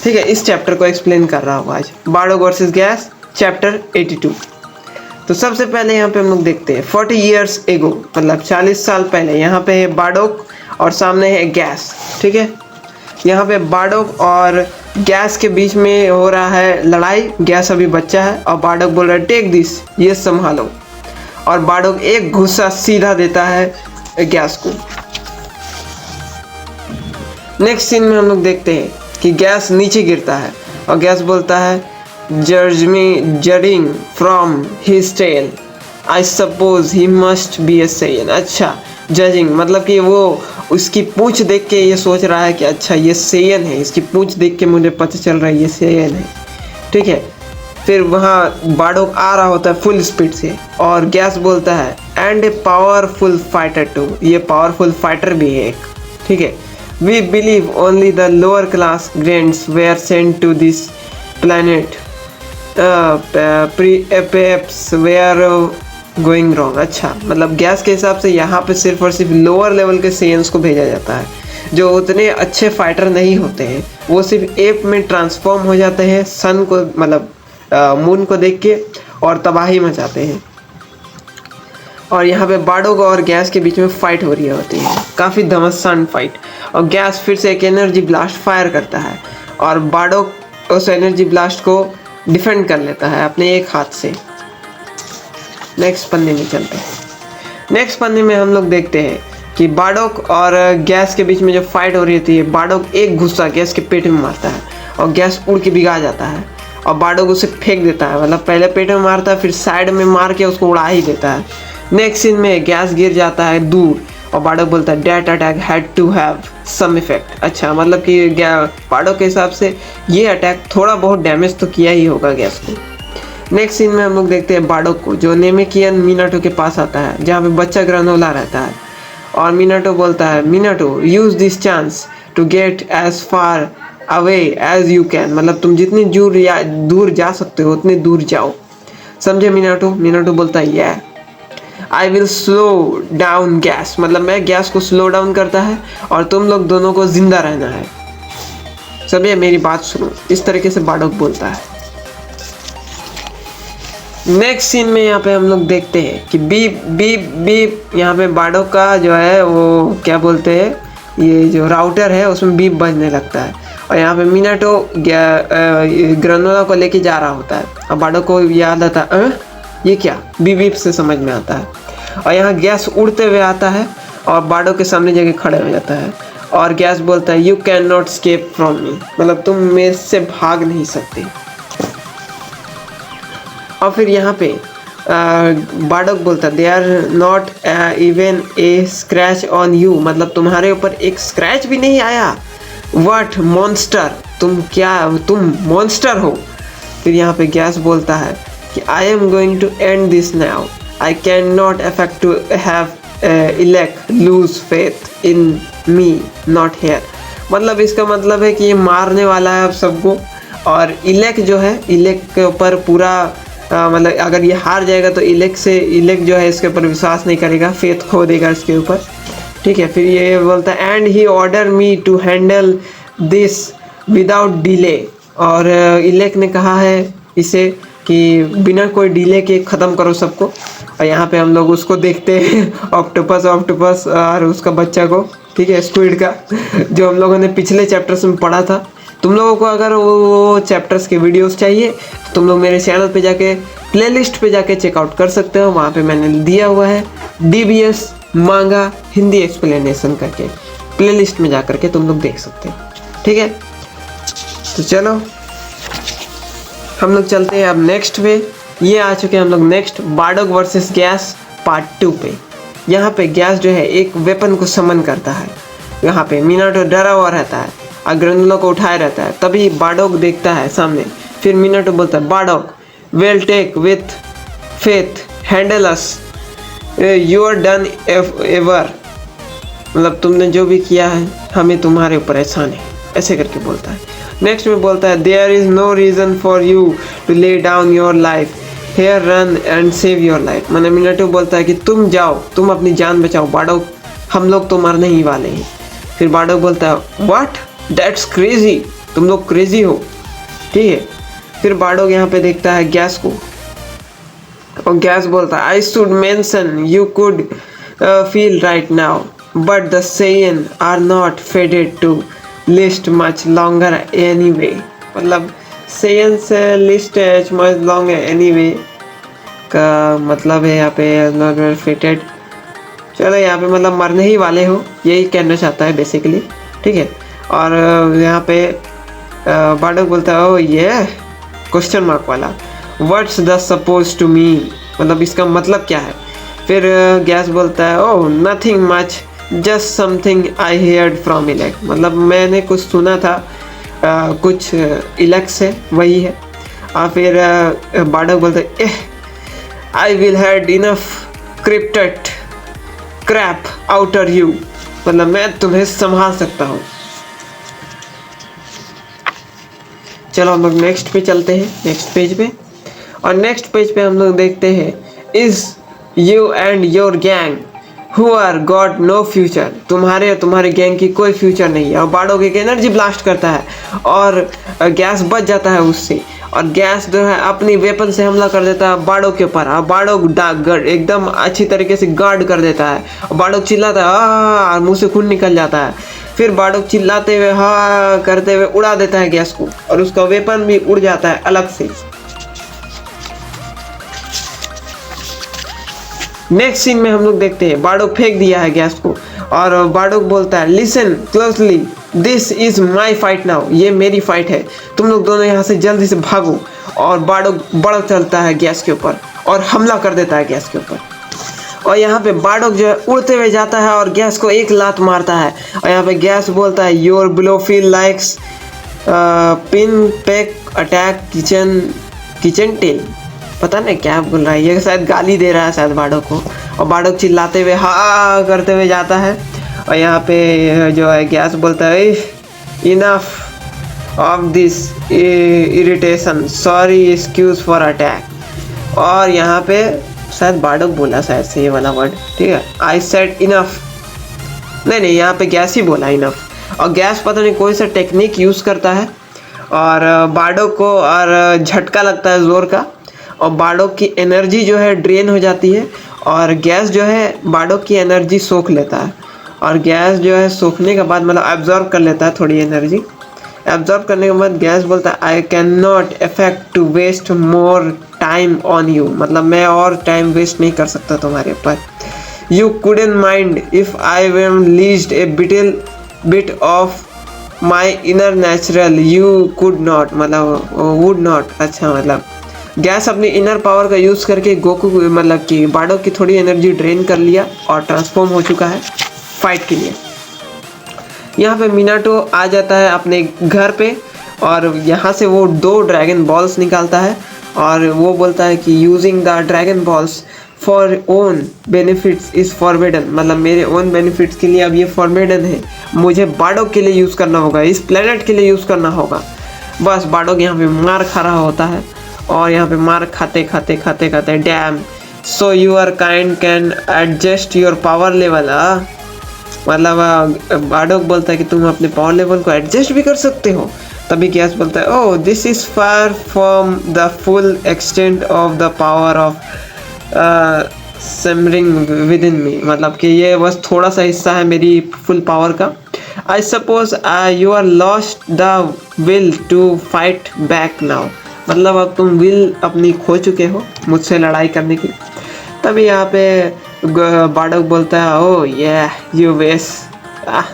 ठीक है, इस चैप्टर को एक्सप्लेन कर रहा हूँ आज, बार्डोक वर्सेस गैस चैप्टर 82। तो सबसे पहले यहाँ पे हम लोग देखते हैं 40 ईयर्स एगो, मतलब 40 साल पहले। यहाँ पे है बार्डोक और सामने है गैस। ठीक है, यहाँ पे बार्डोक और गैस के बीच में हो रहा है लड़ाई। गैस अभी बच्चा है और बार्डोक बोल रहा है टेक दिस, ये संभालो। और बार्डोक एक घुसा सीधा देता है गैस को। नेक्स्ट सीन में हम लोग देखते हैं कि गैस नीचे गिरता है और गैस बोलता है judging from his tail I suppose he must be a Saiyan. अच्छा, जजिंग मतलब कि वो उसकी पूंछ देख के ये सोच रहा है कि अच्छा ये सेयन है, इसकी पूंछ देख के मुझे पता चल रहा है ये सेयन है। ठीक है, फिर वहाँ बार्डोक आ रहा होता है फुल स्पीड से और गैस बोलता है and a powerful fighter too, ये पावरफुल फाइटर भी है एक। ठीक है, we believe only the lower class grunts were sent to this planet perhaps were going wrong. अच्छा, मतलब गैस के हिसाब से यहाँ पे सिर्फ और सिर्फ लोअर लेवल के सेयंस को भेजा जाता है, जो उतने अच्छे फाइटर नहीं होते हैं। वो सिर्फ एप में ट्रांसफॉर्म हो जाते हैं सन को, मतलब मून को देख के, और तबाही मचाते हैं। और यहाँ पे बार्डोक और गैस के बीच में फाइट हो रही होती है, काफ़ी घमासान फाइट। और गैस फिर से एक एनर्जी ब्लास्ट फायर करता है और बार्डोक उस एनर्जी ब्लास्ट को डिफेंड कर लेता है अपने एक हाथ से। नेक्स्ट पन्ने में चलते हैं। नेक्स्ट पन्ने में हम लोग देखते हैं कि बार्डोक और गैस के बीच में जो फाइट हो रही होती है, बार्डोक एक घुसा गैस के पेट में मारता है और गैस उड़ के भिगा जाता है और बार्डोक उसे फेंक देता है। मतलब पहले पेट में मारता है, फिर साइड में मार के उसको उड़ा ही देता है। नेक्स्ट सीन में गैस गिर जाता है दूर और बार्डोक बोलता है that attack had to have some effect. अच्छा, मतलब कि बार्डोक के हिसाब से ये अटैक थोड़ा बहुत डैमेज तो किया ही होगा गैस को। नेक्स्ट सीन में हम लोग देखते हैं बार्डोक को, जो नेमेकियन मिनाटो के पास आता है, जहाँ पे बच्चा ग्रानोला रहता है। और मिनाटो बोलता है Minato use this chance to get as far away as you can, मतलब तुम जितनी दूर जा सकते हो उतनी दूर जाओ। समझे मिनाटो? मिनाटो बोलता है या I will slow down gas, मतलब मैं गैस को स्लो डाउन करता है और तुम लोग दोनों को जिंदा रहना है। समझे, मेरी बात सुनो। इस तरीके से बार्डोक बोलता है। नेक्स्ट सीन में यहाँ पे हम लोग देखते हैं कि बीप बीप बीप, यहाँ पे बार्डोक का जो है वो क्या बोलते हैं, ये जो राउटर है उसमें बीप बजने लगता है। और यहाँ पे मिनाटो ग्रानोला को लेके जा रहा होता है और बार्डोक को याद आता है ये क्या, बीप बीप से समझ में आता है। और यहाँ गैस उड़ते हुए आता है और बार्डोक के सामने जाके खड़े हो जाता है और गैस बोलता है you can not escape from me, मतलब तुम मेरे से भाग नहीं सकते। और फिर यहाँ पे बार्डोक बोलता है they are not even a scratch on you, मतलब तुम्हारे ऊपर एक स्क्रैच भी नहीं आया। व्हाट मॉन्स्टर, तुम मॉन्स्टर हो। फिर यहाँ पे गैस बोलता है कि I am going to end this now, I can not afford to have Elec lose faith in me not here, मतलब इसका मतलब है कि ये मारने वाला है अब सबको। और इलेक्ट जो है, इलेक्ट के ऊपर पूरा मतलब अगर ये हार जाएगा तो इलेक्ट जो है इसके ऊपर विश्वास नहीं करेगा, फेथ खो देगा इसके ऊपर। ठीक है, फिर ये बोलता है and he order me to handle this without delay, और इलेक्ट ने कहा है इसे कि बिना कोई डिले के ख़त्म करो सबको। और यहाँ पे हम लोग उसको देखते हैं ऑक्टोपस और उसका बच्चा को, ठीक है, स्क्विड का, जो हम लोगों ने पिछले चैप्टर्स में पढ़ा था। तुम लोगों को अगर वो चैप्टर्स के वीडियोस चाहिए तो तुम लोग मेरे चैनल पे जाके प्लेलिस्ट पे जाके चेकआउट कर सकते हो। वहाँ पे मैंने दिया हुआ है DBS मांगा हिंदी एक्सप्लेनेशन करके, प्लेलिस्ट में जा करके तुम लोग देख सकते हो। ठीक है, तो चलो हम लोग चलते हैं अब नेक्स्ट पे। ये आ चुके हैं हम लोग नेक्स्ट बार्डोक वर्सेस गैस पार्ट 2 पे। यहाँ पे गैस जो है एक वेपन को समन करता है। यहाँ पे मिनाटो डरा हुआ रहता है और ग्रानोला को उठाए रहता है। तभी बार्डोक देखता है सामने। फिर मिनाटो बोलता है Bardock will take with faith handle us, you are done ever, मतलब तुमने जो भी किया है हमें तुम्हारे ऊपर एहसान है, ऐसे करके बोलता है। नेक्स्ट में बोलता है there is no reason for you to lay down your life, here run and save your life, मैंने मिनाटो बोलता है कि तुम जाओ, तुम अपनी जान बचाओ बार्डोक, हम लोग तो मरने ही वाले हैं। फिर बार्डोक बोलता है व्हाट दैट्स क्रेजी, तुम लोग क्रेजी हो, ठीक है। फिर बार्डोग यहाँ पे देखता है गैस को, और गैस बोलता है I should mention you could feel right now but the Saiyans are not fated to last much longer anyway. मतलब सेयन से लिस्ट मच लॉन्गर एनीवे का मतलब है यहाँ पे फेटेड, चलो यहाँ पे मतलब मरने ही वाले हो, यही कहना चाहता है बेसिकली, ठीक है। और यहाँ पे बार्डोग बोलता है ओ ये क्वेश्चन मार्क वाला, what's the suppose to mean, मतलब इसका मतलब क्या है। फिर गैस बोलता है oh nothing much just something I heard from Elec, मतलब मैंने कुछ सुना था कुछ इलेक से, वही है। और फिर बार्डोग बोलता है eh I will had enough crypted crap outer you, मतलब मैं तुम्हें संभाल सकता हूँ। चलो हम लोग नेक्स्ट पे चलते हैं, नेक्स्ट पेज पे। और नेक्स्ट पेज पे हम लोग देखते हैं is you and your gang who are got no future, तुम्हारे और तुम्हारे गैंग की कोई फ्यूचर नहीं है। और बार्डोग एक एनर्जी ब्लास्ट करता है और गैस बच जाता है उससे, और गैस जो है अपनी वेपन से हमला कर देता है बार्डोग के ऊपर। और बार्डोग एकदम अच्छी तरीके से गार्ड कर देता है, और बार्डोग चिल्लाता है और मुंह से खून निकल जाता है। फिर बार्डोग चिल्लाते हुए हाँ करते हुए उड़ा देता है गैस को, और उसका वेपन भी उड़ जाता है अलग से। नेक्स्ट सीन में हम लोग देखते हैं बार्डोग फेंक दिया है गैस को, और बार्डोग बोलता है listen closely this is my fight now, ये मेरी फाइट है, तुम लोग दोनों यहाँ से जल्दी से भागो। और बार्डोग बढ़ चलता है गैस के ऊपर और हमला कर देता है गैस के ऊपर। और यहाँ पे बार्डोग जो है उड़ते हुए जाता है और गैस को एक लात मारता है। और यहाँ पे गैस बोलता है your blow feel likes pin pack attack kitchen tail, पता नहीं क्या बोल रहा है, ये शायद गाली दे रहा है शायद बार्डोग को। और बार्डोग चिल्लाते हुए हाँ करते हुए जाता है। और यहाँ पे जो है गैस बोलता है enough of this irritation sorry excuse for attack. और यहाँ पे शायद बार्डोग बोला शायद से ये वाला वर्ड, ठीक है, आई सेड इनफ, नहीं यहाँ पे गैस ही बोला इनफ। और गैस पता नहीं कोई सा टेक्निक यूज़ करता है और बार्डोग को और झटका लगता है ज़ोर का, और बार्डोग की एनर्जी जो है ड्रेन हो जाती है, और गैस जो है बार्डोग की एनर्जी सोख लेता है। और गैस जो है सोखने के बाद मतलब एब्जॉर्ब कर लेता है थोड़ी एनर्जी। एब्जॉर्ब करने के बाद गैस बोलता है I can not afford to waste more time on you, मतलब मैं और टाइम वेस्ट नहीं कर सकता तुम्हारे ऊपर। You couldn't mind if I when leased a bit of my inner natural you could not, मतलब वुड नॉट, अच्छा मतलब गैस अपनी इनर पावर का यूज़ करके गोकू मतलब कि बार्डोग की थोड़ी एनर्जी ड्रेन कर लिया और ट्रांसफॉर्म हो चुका है फाइट के लिए। यहाँ पे मिनाटो आ जाता है अपने घर पे, और यहाँ से वो 2 ड्रैगन बॉल्स निकालता है, और वो बोलता है कि using the dragon balls for own benefits is forbidden, मतलब मेरे ओन बेनिफिट्स के लिए अब ये फॉरबिडन है, मुझे बार्डोग के लिए यूज़ करना होगा, इस प्लेनेट के लिए यूज़ करना होगा। बस बार्डोग यहाँ पे मार खा रहा होता है, और यहाँ पे मार खाते damn so your kind can adjust your power level. मतलब बार्डोग बोलता है कि तुम अपने पावर लेवल को एडजस्ट भी कर सकते हो। तभी गैस बोलता है oh this is far from the full extent of the power of simmering with in me, मतलब कि ये बस थोड़ा सा हिस्सा है मेरी फुल पावर का। I suppose you are lost the will to fight back now, मतलब अब तुम विल अपनी खो चुके हो मुझसे लड़ाई करने की। तभी यहाँ पे बार्डोग बोलता है ओ yeah you was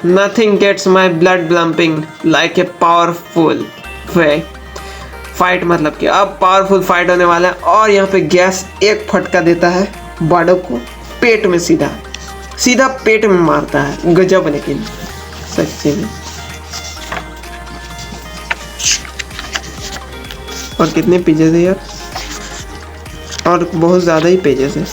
nothing gets my blood pumping like a powerful fight, मतलब कि अब पावरफुल फाइट होने वाला है। और यहाँ पे गैस एक फटका देता है बार्डोग को पेट में, सीधा पेट में मारता है, गजब लेकिन सच्ची में। और कितने पेजेस है यार, और बहुत ज़्यादा ही पेजेस है।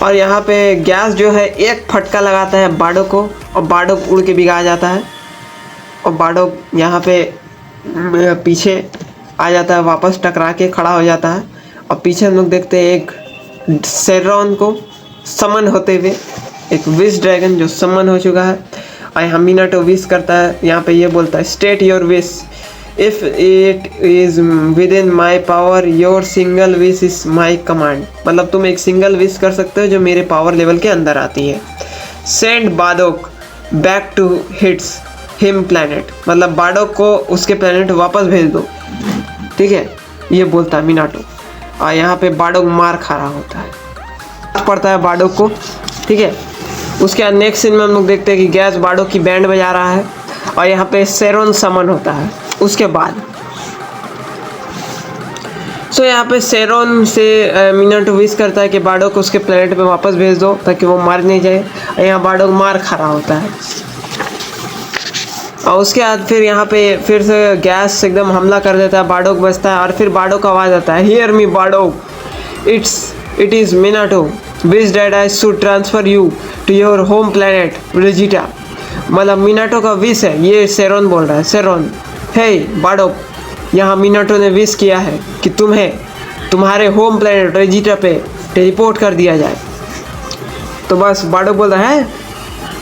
और यहाँ पे गैस जो है एक फटका लगाता है बार्डोग को, और बार्डोग उड़ के भिगा जाता है, और बार्डोग यहाँ पे पीछे आ जाता है, वापस टकरा के खड़ा हो जाता है। और पीछे हम लोग देखते हैं एक सेरॉन को समन होते हुए, एक विश ड्रैगन जो समन हो चुका है। और यहाँ मीनाटो विश करता है, यहाँ पे ये बोलता है state your wish, if it is with in my power your single wish is my command. मतलब तुम एक सिंगल विश कर सकते हो जो मेरे पावर लेवल के अंदर आती है। Send Bardock back to hits him planet, मतलब बाडोक को उसके प्लैनेट वापस भेज दो, ठीक है, ये बोलता है मीनाटो। और यहाँ पे बाडोक मार खा रहा होता है, पड़ता है बाडोक को, ठीक है। उसके बाद नेक्स्ट सीन में हम लोग देखते हैं कि गैस बाडोक की बैंड बजा रहा है और यहाँ पे सेरोन समन होता है। उसके बाद यहाँ पे सेरोन से मीनाटो विश करता है कि बाडोक उसके प्लेनेट पे वापस भेज दो ताकि वो मार नहीं जाए। और यहाँ बाडोक मार खा रहा होता है और उसके बाद फिर यहाँ पे फिर से गैस एकदम हमला कर देता है, बाडोक बचता है और फिर बाडोक का आवाज़ आता है, hear me Bardock, it is Minato, wish that I should transfer you to your home planet Vegeta. मतलब मीनाटो का विश है, ये सेरोन बोल रहा है। सेरोन, हे बाडोक, यहाँ मीनाटो ने विश किया है कि तुम्हें तुम्हारे होम प्लेनेट वेजिटा पे टेलीपोर्ट कर दिया जाए। तो बस बाडोक बोल रहा है,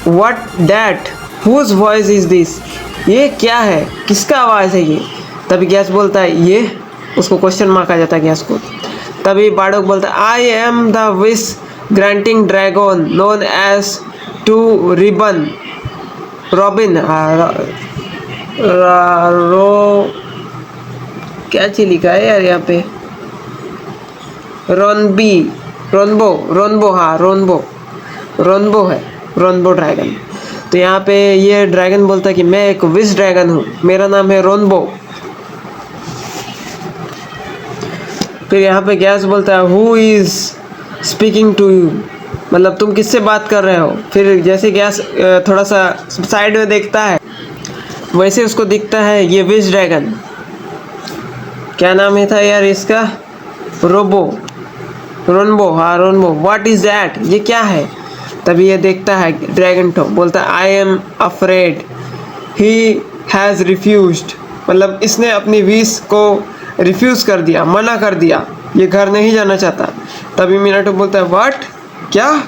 what that, whose voice is this, ये क्या है, किसका आवाज़ है ये। तभी गैस बोलता है ये, उसको क्वेश्चन मार्क आ जाता है गैस को। तभी बाडोक बोलता है, I am the wish granting dragon known as to ribbon robin क्या चीज लिखा है यार यहाँ पे, रोनबो, हाँ रोनबो है, रोनबो ड्रैगन। तो यहाँ पे ये ड्रैगन बोलता है कि मैं एक विश ड्रैगन हूँ, मेरा नाम है रोनबो। फिर यहाँ पे गैस बोलता है, who is speaking to you, मतलब तुम किससे बात कर रहे हो। फिर जैसे गैस थोड़ा सा साइड में देखता है वैसे उसको दिखता है ये विश ड्रैगन, क्या नाम है था यार इसका, रोनबो, हाँ रोनबो। व्हाट इज़ दैट, ये क्या है। तभी ये देखता है ड्रैगन तो बोलता है, I am afraid he has refused, मतलब इसने अपनी विश को रिफ्यूज़ कर दिया, मना कर दिया, ये घर नहीं जाना चाहता। तभी मीनाटो बोलता है, व्हाट, क्या।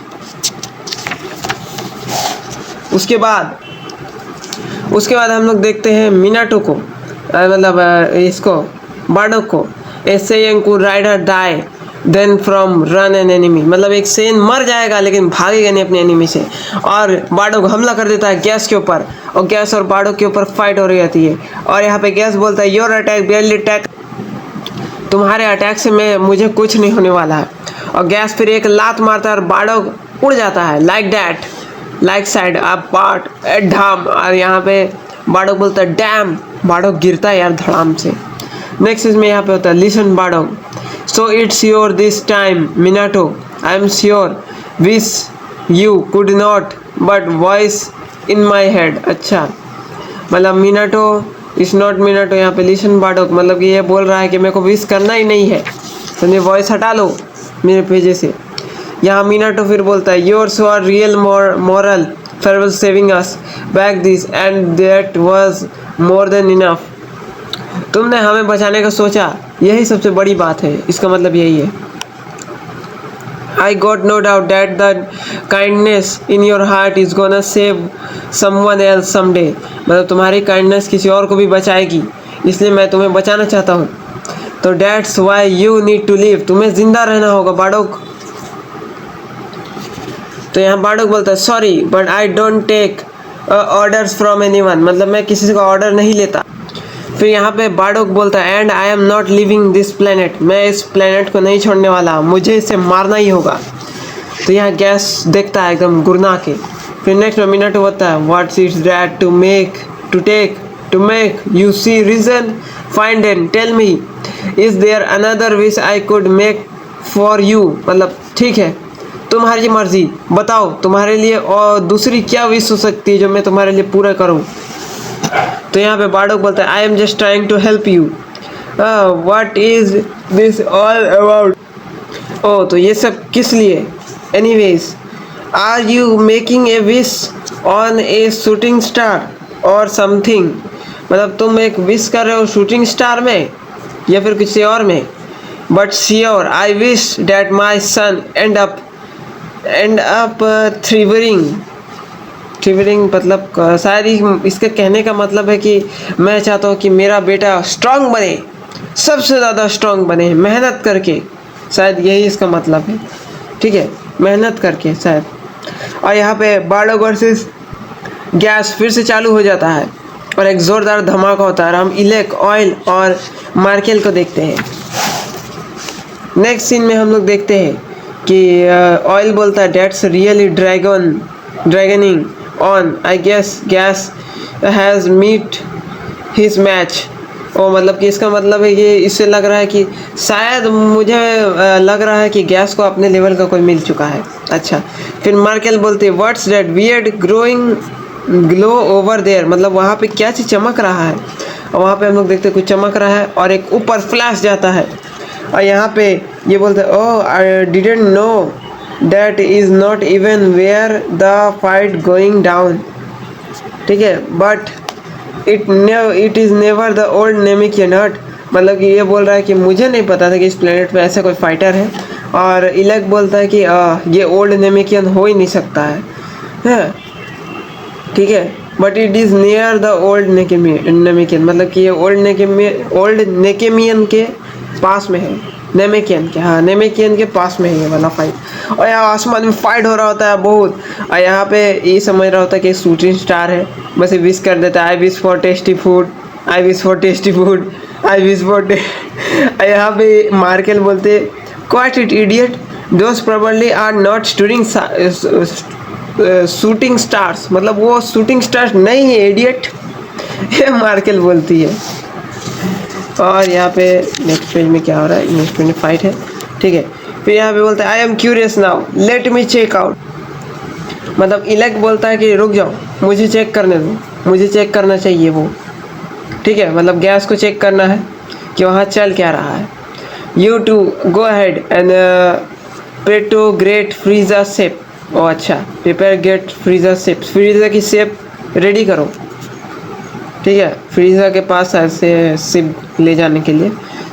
उसके बाद हम लोग देखते हैं मीनाटो को, मतलब इसको बाडोक को, a saying could rider die then from run an enemy, मतलब एक सेन मर जाएगा लेकिन भागेगा नहीं अपने एनिमी से। और बाडोक हमला कर देता है गैस के ऊपर और गैस और बाडोक के ऊपर फाइट हो रही रहती है। और यहाँ पे गैस बोलता है, योर अटैक बेयरली अटैक, तुम्हारे अटैक से मुझे कुछ नहीं होने वाला है। और गैस फिर एक लात मारता है और बाडोक उड़ जाता है, like that, like side up part at them. और यहाँ पे बाडोक बोलता है डैम, बाडोक गिरता है यार धड़ाम से। नेक्स्ट इसमें यहाँ पे होता है, listen Bardock, so it's your this time Minato, I am sure wish you could not but voice in my head. अच्छा, मतलब मीनाटो इज नॉट मीनाटो, यहाँ पे लिसन बाडोक, मतलब कि ये बोल रहा है कि मेरे को विश करना ही नहीं है, तो ये वॉइस हटा लो मेरे पेजे से। यहाँ मीनाटो फिर बोलता है, your so are real moral farewell saving us back this and that was more than enough, तुमने हमें बचाने का सोचा, यही सबसे बड़ी बात है, इसका मतलब यही है। I got no doubt that the kindness in your heart is gonna save someone else someday, मतलब तुम्हारी काइंडनेस किसी और को भी बचाएगी, इसलिए मैं तुम्हें बचाना चाहता हूँ। तो that's why you need to live, तुम्हें जिंदा रहना होगा बाडोक। तो यहाँ बाडोक बोलता है, sorry but I don't take orders from anyone, मतलब मैं किसी का ऑर्डर नहीं लेता। फिर यहाँ पे बाडोक बोलता है, and I am not living this planet, मैं इस प्लेनेट को नहीं छोड़ने वाला, मुझे इसे मारना ही होगा। तो यहाँ गैस देखता है एकदम गुरना के। फिर नेक्स्ट में मीनाटो होता है, what's it's that to make you see reason, find and tell me, is there another wish I could make for you, मतलब ठीक है तुम्हारी मर्जी, बताओ तुम्हारे लिए और दूसरी क्या विश हो सकती है जो मैं तुम्हारे लिए पूरा करूँ। तो यहाँ पे बाडोक बोलता है, I am just trying to help you, what is this all about, oh तो ये सब किस लिए। Anyways, are you making a wish on a shooting star or something, मतलब तुम एक विश कर रहे हो शूटिंग स्टार में या फिर किसी और में। But sure I wish that my son end up thriving striving मतलब शायद इसके कहने का मतलब है कि मैं चाहता हूँ कि मेरा बेटा स्ट्रांग बने, सबसे ज़्यादा स्ट्रांग बने मेहनत करके, शायद यही इसका मतलब है। ठीक है, मेहनत करके शायद। और यहाँ पे बार्डोग वर्सेस गैस फिर से चालू हो जाता है और एक ज़ोरदार धमाका होता है और हम इलेक, ऑयल और मार्केल को देखते हैं। नेक्स्ट सीन में हम लोग देखते हैं कि ऑयल बोलता है that's really dragging on, I guess Gas has meet his match. और मतलब कि इसका मतलब है कि इससे लग रहा है कि शायद मुझे लग रहा है कि गैस को अपने लेवल का कोई मिल चुका है। अच्छा, फिर मार्केल बोलते हैं what's that weird growing glow over there, मतलब वहाँ पे क्या चीज़ चमक रहा है। और वहाँ पे हम लोग देखते हैं कुछ चमक रहा है और एक ऊपर फ्लैश जाता है और यहाँ पे ये बोलते हैं oh I didn't know that is not even where the fight going down. ठीक है, but it is never the old Namekian hut, मतलब कि ये बोल रहा है कि मुझे नहीं पता था कि इस प्लेनेट पे ऐसा कोई फाइटर है। और इलेक बोलता है कि ये ओल्ड नेमिकियन हो ही नहीं सकता है। ठीक है, but it is near the old Namekian, मतलब कि ये ओल्ड नेकेमियन के पास में है, नेमेकियन के, हाँ नेमेकियन के पास में है ये वाला फाइट। और यहाँ आसमान में फाइट हो रहा होता है बहुत, और यहाँ पे ये समझ रहा होता है कि शूटिंग स्टार है, बस ये विश कर देता है I wish for tasty food, I wish for tasty food, I wish for यहाँ पे मार्केल बोलते quite it idiot, those probably are not shooting stars, मतलब वो शूटिंग स्टार्स नहीं है इडियट, ये मार्केल बोलती है। और यहाँ पे नेक्स्ट पेज में क्या हो रहा है, नेक्स्ट पेज में फाइट है। ठीक है, फिर यहाँ पे बोलता है I am curious now let me check out, मतलब इलेक्ट बोलता है कि रुक जाओ मुझे चेक करने दो, मुझे चेक करना चाहिए वो। ठीक है, मतलब गैस को चेक करना है कि वहाँ चल क्या रहा है। You to go ahead and prepare to great Frieza shape, oh अच्छा prepare get Frieza shape, Frieza की शेप रेडी करो। ठीक है, फ्रीज़र के पास ऐसे शिप ले जाने के लिए,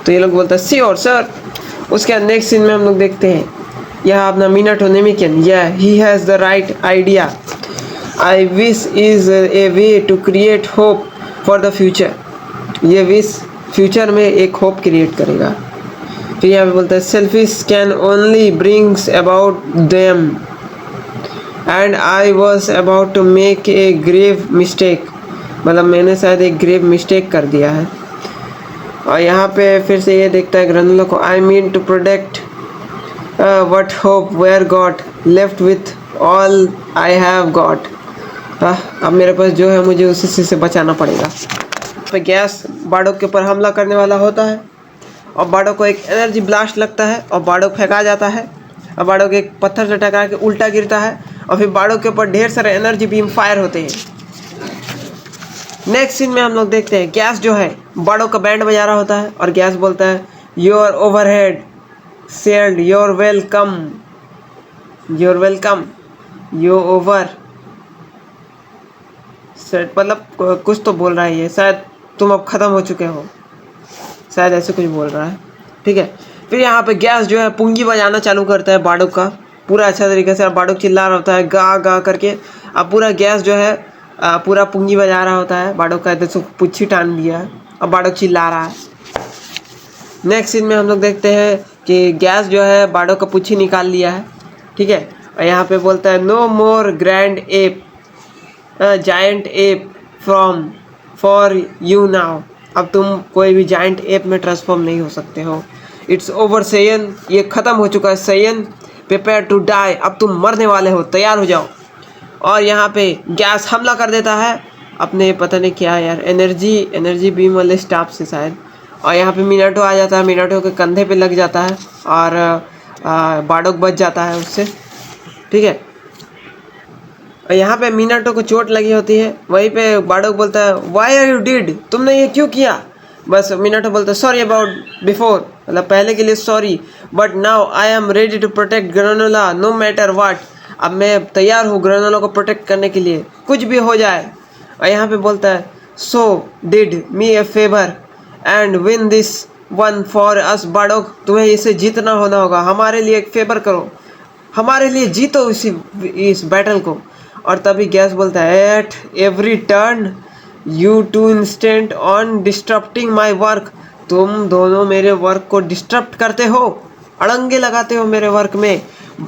तो ये लोग बोलते हैं श्योर सर। उसके नेक्स्ट सीन में हम लोग देखते हैं यहाँ अपना Minato Namekian, yeah he has the right idea, I wish is a way to create hope for the future, ये विश फ्यूचर में एक होप क्रिएट करेगा। फिर यहाँ पे बोलता है selfish can only brings about them and I was about to make a grave mistake, मतलब मैंने शायद एक ग्रेव मिस्टेक कर दिया है। और यहाँ पे फिर से ये देखता है ग्रैनुला को, I mean to protect what hope where got left with all I have got, अब मेरे पास जो है मुझे उसी से बचाना पड़ेगा। तो गैस बार्डोग के ऊपर हमला करने वाला होता है और बार्डोग को एक एनर्जी ब्लास्ट लगता है और बार्डोग फेंका जाता है और बार्डोग एक पत्थर से टकरा के उल्टा गिरता है और फिर बार्डोग के ऊपर ढेर सारे एनर्जी बीम फायर होते हैं। नेक्स्ट सीन में हम लोग देखते हैं गैस जो है बार्डोग का बैंड बजा रहा होता है और गैस बोलता है your overhead sailed your welcome, your welcome yo over set, मतलब कुछ तो बोल रहा है ये, शायद तुम अब ख़त्म हो चुके हो, शायद ऐसे कुछ बोल रहा है। ठीक है, फिर यहाँ पे गैस जो है पुंगी बजाना चालू करता है बार्डोग का पूरा अच्छा तरीके से, और बार्डोग चिल्ला रहा होता है गा गा करके, अब पूरा गैस जो है पूरा पुंगी बजा रहा होता है। बार्डोग का इधर से पुच्छी टान लिया है और बार्डोग चिल्ला रहा है। नेक्स्ट सीन में हम लोग देखते हैं कि गैस जो है बार्डोग का पुच्छी निकाल लिया है। ठीक है, और यहाँ पे बोलता है no more grand ape giant ape from for you now, अब तुम कोई भी जायंट एप में ट्रांसफॉर्म नहीं हो सकते हो। इट्स ओवर सेयन, ये ख़त्म हो चुका है सेयन, प्रिपेयर टू डाई, अब तुम मरने वाले हो, तैयार हो जाओ। और यहाँ पे गैस हमला कर देता है अपने पता नहीं क्या यार एनर्जी बीम वाले स्टाफ से शायद, और यहाँ पे मिनाटो आ जाता है, मिनाटो के कंधे पे लग जाता है और बार्डोग बच जाता है उससे। ठीक है, और यहाँ पे मिनाटो को चोट लगी होती है, वहीं पे बार्डोग बोलता है वाई आर यू डिड, तुमने ये क्यों किया। बस मिनाटो बोलता है सॉरी अबाउट बिफोर, मतलब पहले के लिए sorry, but now I am ready to protect Granolah no matter what, अब मैं तैयार हूँ ग्रेनोला को प्रोटेक्ट करने के लिए कुछ भी हो जाए। और यहाँ पे बोलता है so did me a favour and win this one for us Bardock, तुम्हें इसे जीतना होगा, हमारे लिए एक फेवर करो, हमारे लिए जीतो इस बैटल को। और तभी गैस बोलता है at every turn you two instant on disturbing my work, तुम दोनों मेरे वर्क को डिस्टर्ब करते हो, अड़ंगे लगाते हो मेरे वर्क में।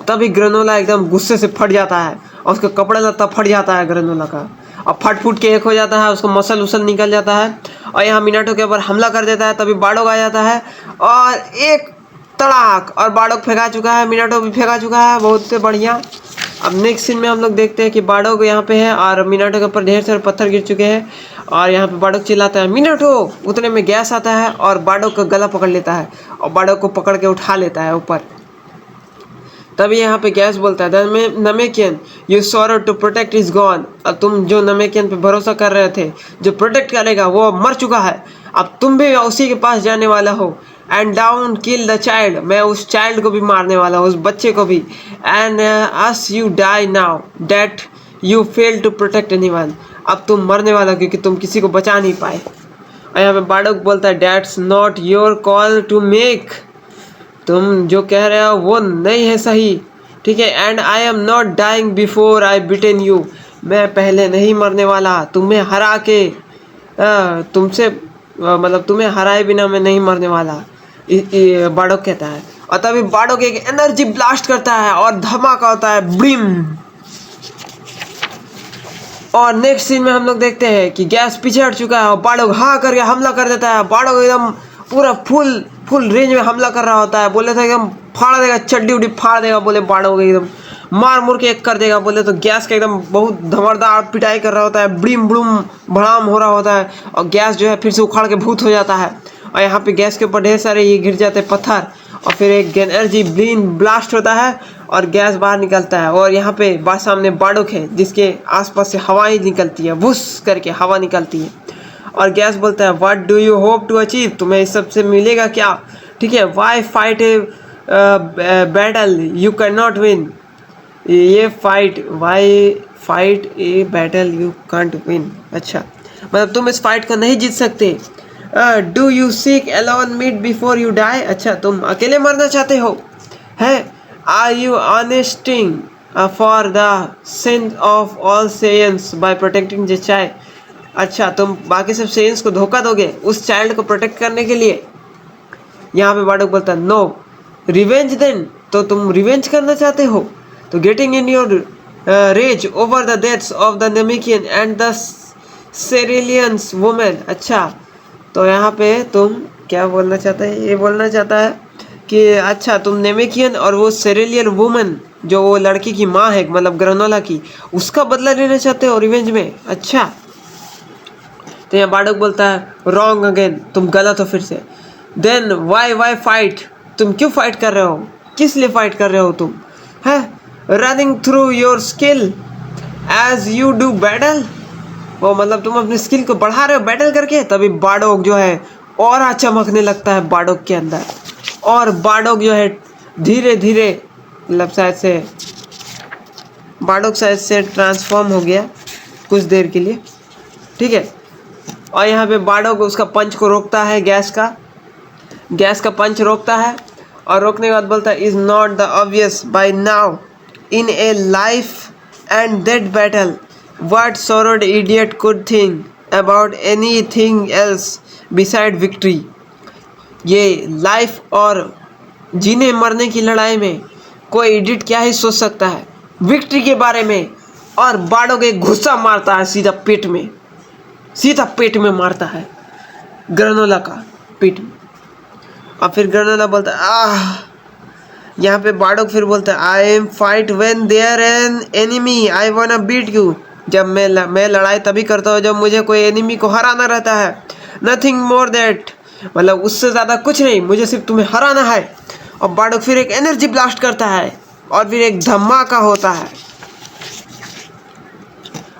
तभी ग्रेनोला एकदम गुस्से से फट जाता है और उसका कपड़ा लत्ता फट जाता है ग्रेनोला का, और फट फूट के एक हो जाता है, उसको मसल उसल निकल जाता है और यहाँ मिनाटो के ऊपर हमला कर देता है। तभी बाडोग आ जाता है और एक तड़ाक, और बाडोग फेंका चुका है, मिनाटो भी फेंका चुका है, बहुत बढ़िया। अब नेक्स्ट सीन में हम लोग देखते हैं कि बाडोग यहाँ पे है और मिनाटो के ऊपर ढेर सारे पत्थर गिर चुके हैं और यहाँ पे बाडोग चिल्लाता है मिनाटो। उतने में गैस आता है और बाडोग का गला पकड़ लेता है और बाडोग को पकड़ के उठा लेता है ऊपर। तभी यहाँ पे गैस बोलता है Namekian you sorrow to protect is gone, अब तुम जो नमेकियन पे भरोसा कर रहे थे जो प्रोटेक्ट करेगा वो मर चुका है, अब तुम भी उसी के पास जाने वाला हो। And down kill the child, मैं उस चाइल्ड को भी मारने वाला हूँ, उस बच्चे को भी। And as you die now that you fail to protect anyone, अब तुम मरने वाला क्योंकि तुम किसी को बचा नहीं पाए। और यहाँ पे बाडोग बोलता है that's not your call to make, तुम जो कह रहे हो वो नहीं है सही, ठीक है। And I am not dying before I beaten you, मैं पहले नहीं मरने वाला, तुम्हें हरा के तुमसे मतलब तुम्हें हराए बिना मैं नहीं मरने वाला, बाडोग कहता है। और तभी बाडोग एक एनर्जी ब्लास्ट करता है और धमाका होता है ब्रिम। और नेक्स्ट सीन में हम लोग देखते हैं कि गैस पीछे हट चुका है और बाडोग हाँ करके हमला कर देता है। बाडोग एकदम पूरा फुल रेंज में हमला कर रहा होता है, बोले तो एकदम फाड़ देगा, चड्डी उड्डी फाड़ देगा, बोले बाडोग एकदम मार मुर के एक कर देगा, बोले तो गैस का एकदम बहुत धमाकेदार पिटाई कर रहा होता है, ब्रिम ब्लूम भड़ाम हो रहा होता है और गैस जो है फिर से उखाड़ के भूत हो जाता है। और यहाँ पे गैस के ऊपर ढेर सारे ये गिर जाते हैं पत्थर और फिर एक एनर्जी ब्लास्ट होता है और गैस बाहर निकलता है। और यहाँ पे सामने बाडोग है जिसके आसपास से हवाएं निकलती है, वुस करके हवा निकलती है और गैस बोलता है what do you hope to achieve, तुम्हें इस सबसे मिलेगा क्या, ठीक है। Why fight a battle you can not win, ये why fight a battle you can't win, अच्छा मतलब तुम इस फाइट को नहीं जीत सकते। Do you seek alone meet before you die, अच्छा तुम अकेले मरना चाहते हो, है। Are you honesting for the sense of all Saiyans by protecting the child, अच्छा तुम बाकी सब सेयंस को धोखा दोगे उस चाइल्ड को प्रोटेक्ट करने के लिए। यहाँ पे बाडोग बोलता है नो रिवेंज देन, तो तुम रिवेंज करना चाहते हो, तो getting in your rage over the deaths of the Namekian and the Cerealians women, अच्छा तो यहाँ पे तुम क्या बोलना चाहता है, ये बोलना चाहता है कि अच्छा तुम नेमेकियन और वो सेरेलियन वुमेन जो वो लड़की की माँ है मतलब ग्रेनोला की, उसका बदला लेना चाहते हो रिवेंज में, अच्छा। तो यहाँ बाडोग बोलता है रॉन्ग अगेन, तुम गलत हो फिर से। देन वाई फाइट, तुम क्यों फाइट कर रहे हो, किस लिए फाइट कर रहे हो तुम, है। Running through your skill as you do battle, वो मतलब तुम अपनी स्किल को बढ़ा रहे हो बैटल करके। तभी बाडोग जो है और चमकने लगता है बाडोग के अंदर और बाडोग जो है धीरे धीरे मतलब बाडोग शायद से ट्रांसफॉर्म हो गया कुछ देर के लिए, ठीक है। और यहाँ पे बाडोग उसका पंच को रोकता है, गैस का पंच रोकता है और रोकने के बाद बोलता है is not the obvious by now in a life and death battle what sorrowed idiot could think about anything else beside victory, ये लाइफ और जीने मरने की लड़ाई में कोई इडियट क्या ही सोच सकता है विक्ट्री के बारे में। और बाडोग एक घुस्सा मारता है सीधा पेट में मारता है ग्रेनोला का पेट में। और फिर ग्रेनोला बोलता है आह, यहाँ पे बाडोग फिर बोलता है I am fight when there an enemy I wanna beat you, जब मैं लड़ाई तभी करता हूँ जब मुझे कोई एनिमी को हराना रहता है, नथिंग मोर दैट, मतलब उससे ज़्यादा कुछ नहीं, मुझे सिर्फ तुम्हें हराना है। और बाडोग फिर एक एनर्जी ब्लास्ट करता है और फिर एक धमाका होता है,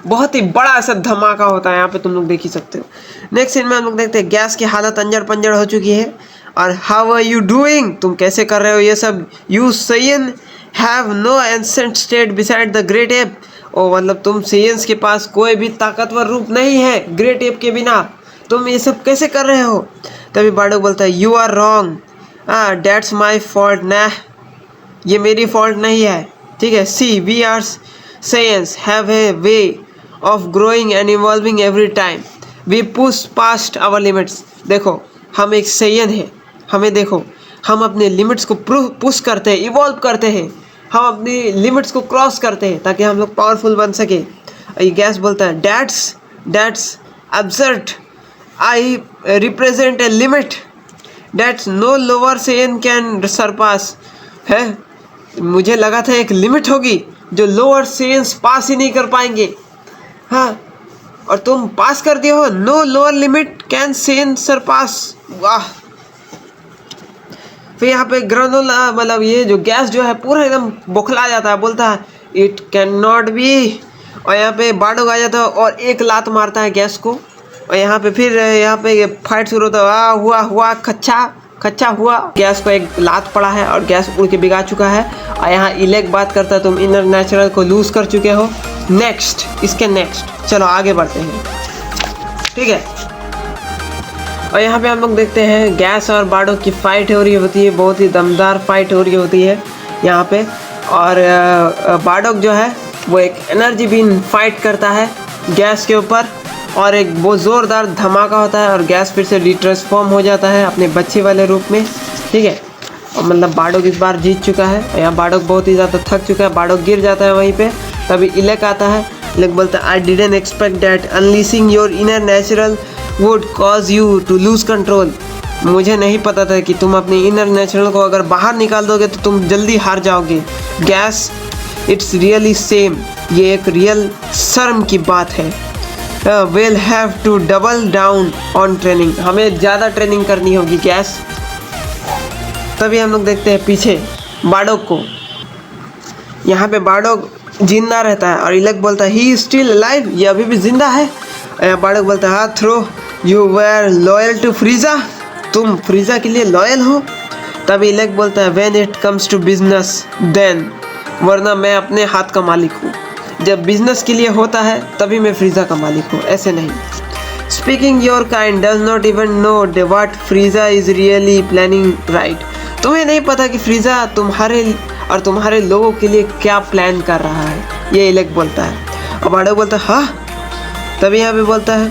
बहुत ही बड़ा ऐसा धमाका होता है, यहाँ पे तुम लोग देख ही सकते हो। नेक्स्ट सीन में हम लोग देखते हैं गैस की हालत अंजर पंजर हो चुकी है और हाउ आर यू डूइंग, तुम कैसे कर रहे हो ये सब। You Saiyan have no ancient state beside the great ape, oh मतलब तुम सेयंस के पास कोई भी ताकतवर रूप नहीं है ग्रेट एप के बिना, तुम ये सब कैसे कर रहे हो। तभी बाडोग बोलता है you are wrong, that's my fault, ना ये मेरी फॉल्ट नहीं है, ठीक है। See we are Saiyans have a way of growing and evolving every time we push past our limits. देखो हम एक सैयन है, हमें देखो हम अपने लिमिट्स को पुश करते हैं, इवॉल्व करते हैं, हम अपनी लिमिट्स को क्रॉस करते हैं ताकि हम लोग पावरफुल बन सके। ये गैस बोलता है that's absurd. I represent a limit that no lower Saiyan can surpass. है, मुझे लगा था एक लिमिट होगी जो लोअर सेयंस पास ही नहीं कर पाएंगे। हाँ, और तुम पास कर दिए हो। No lower limit can Saiyan surpass. वाह। फिर यहाँ पे ग्रेनोला मतलब ये जो गैस जो है पूरा एकदम बौखला जाता है, बोलता है इट कैन नॉट बी। और यहाँ पे बाडोग आ जाता है और एक लात मारता है गैस को। और यहाँ पे फिर यहाँ पे फाइट शुरू होता है। हुआ खच्चा हुआ। गैस को एक लात पड़ा है और गैस उड़ के बिगा चुका है। और यहाँ इलेक बात करता है तुम इनर नेचुरल को लूज कर चुके हो। इसके नेक्स्ट चलो आगे बढ़ते हैं, ठीक है। और यहाँ पे हम लोग देखते हैं गैस और बाडोग की फाइट हो रही होती है, बहुत ही दमदार फाइट हो रही होती है यहाँ पे। और बाडोग जो है वो एक एनर्जी बीन फाइट करता है गैस के ऊपर और एक बहुत ज़ोरदार धमाका होता है और गैस फिर से रिट्रांसफॉर्म हो जाता है अपने बच्चे वाले रूप में, ठीक है। और मतलब बाडोग इस बार जीत चुका है। यहाँ बाडोग बहुत ही ज़्यादा थक चुका है, बाडोग गिर जाता है वहीं पे। तभी इलेक आता है। इलेक बोलता है I didn't expect that unleashing your inner natural would cause you to lose control. मुझे नहीं पता था कि तुम अपने इनर नेचुरल को अगर बाहर निकाल दोगे तो तुम जल्दी हार जाओगे। गैस इट्स रियली सेम, ये एक रियल शर्म की बात है। Will have to double down on training, हमें ज़्यादा ट्रेनिंग करनी होगी गैस। तभी हम लोग देखते हैं पीछे बाडोग को। यहाँ पे बाडोग जिंदा रहता है और इलेक बोलता है ही इज स्टिल अलाइव, ये अभी भी जिंदा है। बाडोग बोलता है हाँ through you were loyal to Frieza, तुम फ्रीजा के लिए लॉयल हो। तभी इलेक बोलता है when it comes to business then, वरना मैं अपने हाथ का मालिक हूँ। जब बिजनेस के लिए होता है तभी मैं फ्रीजा का मालिक हूँ, ऐसे नहीं। Speaking your kind does not even know what फ्रीजा is really planning right. तुम्हें नहीं पता कि फ्रीजा तुम्हारे लोगों के लिए क्या प्लान कर रहा है, ये इलेक बोलता है। और बाडोग बोलता है हाँ। तभी यहाँ पे बोलता है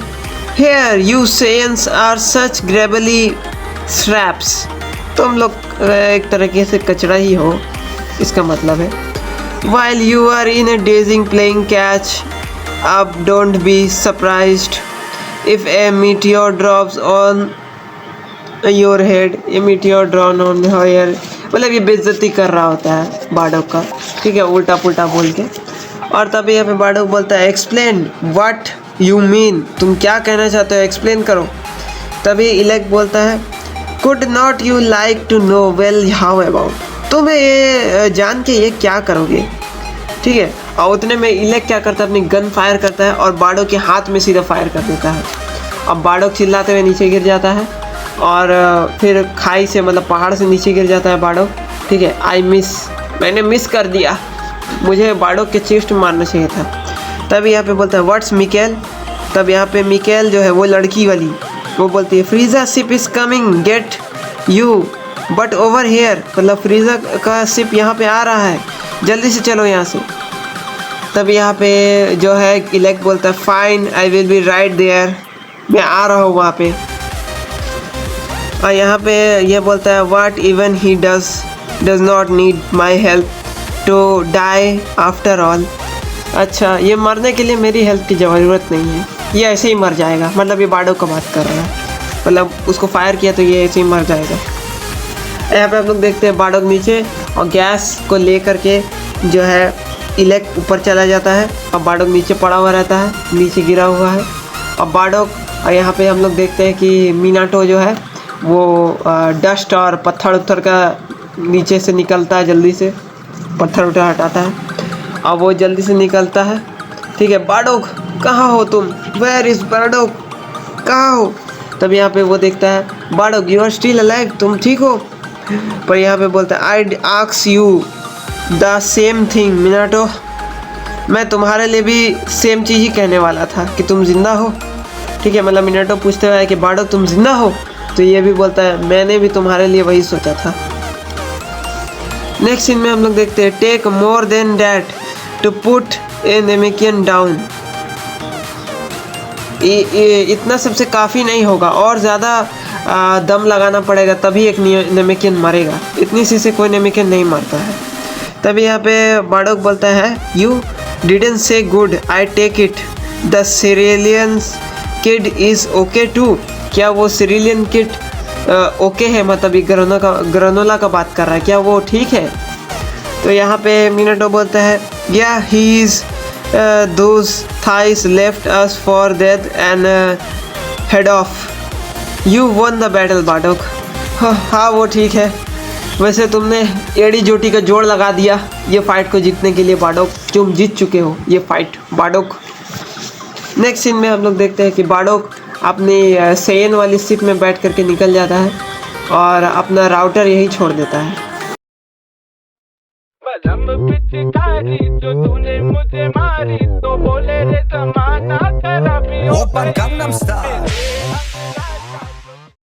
here you Saiyans are such gravely straps, तुम लोग एक तरीके से कचरा ही हो, इसका मतलब है। While you are in a dazing playing catch up, don't be surprised if a meteor drops on your head. A meteor drawn on your head, मतलब ये बेइज्जती कर रहा होता है बाडोग का, ठीक है, उल्टा पुल्टा बोल के। और तभी यहाँ पे बाडोग बोलता है एक्सप्लेन व्हाट यू मीन, तुम क्या कहना चाहते हो, एक्सप्लेन करो। तभी इलेक बोलता है could not you like to know well how about, तुम्हें ये जान के ये क्या करोगे, ठीक है। और उतने में इलेक क्या करता है अपनी गन फायर करता है और बाडोग के हाथ में सीधा फायर कर देता है। अब बाडोग चिल्लाते हुए नीचे गिर जाता है और फिर खाई से मतलब पहाड़ से नीचे गिर जाता है बाडोग, ठीक है। मैंने मिस कर दिया, मुझे बाडोग के चेस्ट में मारना चाहिए था। तभी यहाँ पे बोलता है व्हाट्स मिकेल। तब यहाँ पे मिकेल जो है वो लड़की वाली वो बोलती है Frieza ship is coming get you but over here, मतलब फ्रीजा का शिप यहाँ पे आ रहा है, जल्दी से चलो यहाँ से। तब यहाँ पे जो है इलेक बोलता है fine I will be right there, मैं आ रहा हूँ वहाँ पे। और यहाँ पे ये बोलता है what even he does not need my help to die after all. अच्छा, ये मरने के लिए मेरी हेल्प की ज़रूरत नहीं है, ये ऐसे ही मर जाएगा। मतलब ये बाडोग का बात कर रहा है, मतलब उसको फायर किया तो ये ऐसे ही मर जाएगा। यहाँ पे हम लोग देखते हैं बाडोग नीचे और गैस को लेकर के जो है इलेक ऊपर चला जाता है और बाडोग नीचे पड़ा हुआ रहता है, नीचे गिरा हुआ है। और बाडोग और यहाँ पे हम लोग देखते हैं कि मिनाटो जो है वो डस्ट और पत्थर उत्थर का नीचे से निकलता है, जल्दी से पत्थर उठा हटाता है और वो जल्दी से निकलता है, ठीक है। बाडोग कहाँ हो तुम, वेयर इज़ बाडोग, कहाँ हो। तब यहाँ पे वो देखता है बाडोग यू आर स्टिल अलाइव, तुम ठीक हो। पर यहाँ पे बोलता है I ask you the same thing Minato, मैं तुम्हारे लिए भी सेम चीज़ ही कहने वाला था कि तुम जिंदा हो, ठीक है। मतलब मिनाटो पूछते हुए कि बाडोग तुम जिंदा हो, तो ये भी बोलता है मैंने भी तुम्हारे लिए वही सोचा था। नेक्स्ट सीन में हम लोग देखते हैं take more than that to put a Namekian down. इतना सबसे काफ़ी नहीं होगा, और ज़्यादा दम लगाना पड़ेगा तभी एक नेमेकियन मरेगा। इतनी सी से कोई नेमेकियन नहीं मरता है। तभी यहाँ पे बाडोक बोलता है you didn't say good, I take it the Cerealian kid is okay too. क्या वो सिरिलियन किड ओके है, मतलब ये ग्रेनोला का बात कर रहा है, क्या वो ठीक है? तो यहाँ पे मिनाटो बोलता है yeah he is those thighs left us for death and head off. You won the battle Bardock. हाँ वो ठीक है, वैसे तुमने एड़ी जोटी का जोड़ लगा दिया ये फाइट को जीतने के लिए बाडोक। तुम जीत चुके हो ये फाइट बाडोक। नेक्स्ट सीन में हम लोग देखते हैं कि बाडोक अपनी सेयन वाली शिप में बैठ करके निकल जाता है और अपना राउटर यही छोड़ देता है। जो तूने मुझे मारी तो बोले रे ज़माना खराबी।